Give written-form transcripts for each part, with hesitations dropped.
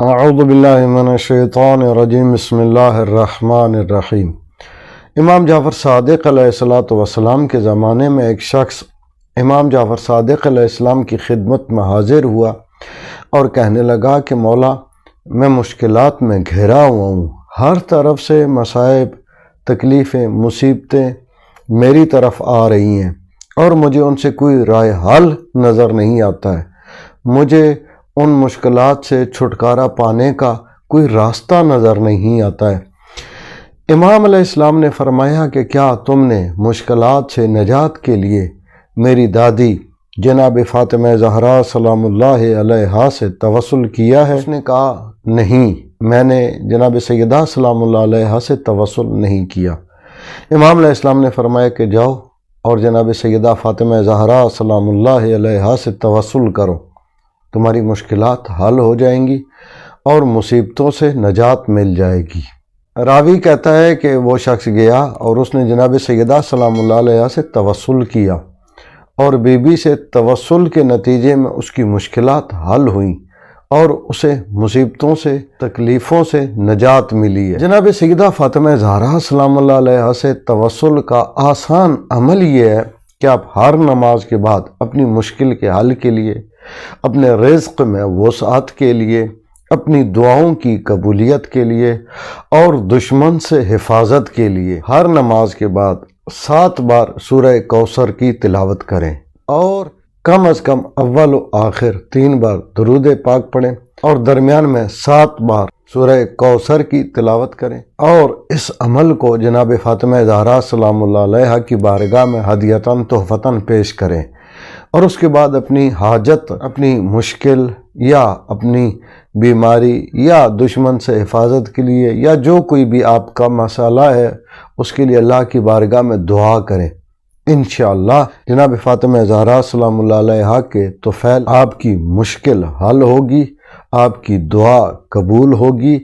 اعوذ باللہ من الشیطان الرجیم بسم اللہ الرحمن الرحیم۔ امام جعفر صادق علیہ السلام کے زمانے میں ایک شخص امام جعفر صادق علیہ السلام کی خدمت میں حاضر ہوا اور کہنے لگا کہ مولا، میں مشکلات میں گھرا ہوا ہوں، ہر طرف سے مصائب، تکلیفیں، مصیبتیں میری طرف آ رہی ہیں اور مجھے ان سے کوئی رائے حل نظر نہیں آتا ہے۔ مجھے ان مشکلات سے چھٹکارا پانے کا کوئی راستہ نظر نہیں آتا ہے۔ امام علیہ السلام نے فرمایا کہ کیا تم نے مشکلات سے نجات کے لیے میری دادی جناب فاطمہ زہرا سلام اللہ علیہا سے توسل کیا ہے؟ اس نے کہا نہیں، میں نے جناب سیدہ سلام اللہ علیہا سے توسل نہیں کیا۔ امام علیہ السلام نے فرمایا کہ جاؤ اور جناب سیدہ فاطمہ زہرا سلام اللہ علیہا سے توسل کرو، تمہاری مشکلات حل ہو جائیں گی اور مصیبتوں سے نجات مل جائے گی۔ راوی کہتا ہے کہ وہ شخص گیا اور اس نے جناب سیدہ سلام اللہ علیہا سے توسل کیا اور بی بی سے توسل کے نتیجے میں اس کی مشکلات حل ہوئیں اور اسے مصیبتوں سے، تکلیفوں سے نجات ملی ہے۔ جناب سیدہ فاطمہ زہرا سلام اللہ علیہا سے توسل کا آسان عمل یہ ہے کہ آپ ہر نماز کے بعد اپنی مشکل کے حل کے لیے، اپنے رزق میں وسعت کے لیے، اپنی دعاؤں کی قبولیت کے لیے اور دشمن سے حفاظت کے لیے ہر نماز کے بعد 7 بار سورہ کوثر کی تلاوت کریں اور کم از کم اول و آخر 3 بار درود پاک پڑھیں اور درمیان میں 7 بار سورہ کوثر کی تلاوت کریں اور اس عمل کو جناب فاطمہ زہرا سلام اللہ علیہا کی بارگاہ میں ہدیتاً تحفتاً پیش کریں اور اس کے بعد اپنی حاجت، اپنی مشکل یا اپنی بیماری یا دشمن سے حفاظت کے لیے یا جو کوئی بھی آپ کا مسئلہ ہے اس کے لیے اللہ کی بارگاہ میں دعا کریں۔ انشاءاللہ جناب فاطمہ زہرا سلام اللہ علیہا کے طفیل آپ کی مشکل حل ہوگی، آپ کی دعا قبول ہوگی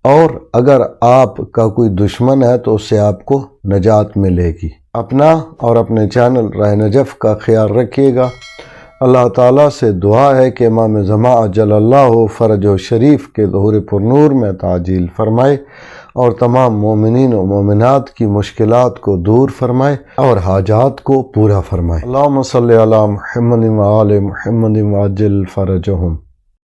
اور اگر آپ کا کوئی دشمن ہے تو اس سے آپ کو نجات ملے گی۔ اپنا اور اپنے چینل راہ نجف کا خیال رکھیے گا۔ اللہ تعالیٰ سے دعا ہے کہ امام زمان عجل اللہ فرج و شریف کے ظہور پر نور میں تعجیل فرمائے اور تمام مومنین و مومنات کی مشکلات کو دور فرمائے اور حاجات کو پورا فرمائے۔ اللہم صلی علی محمد و آل محمد وعجل فرجہم۔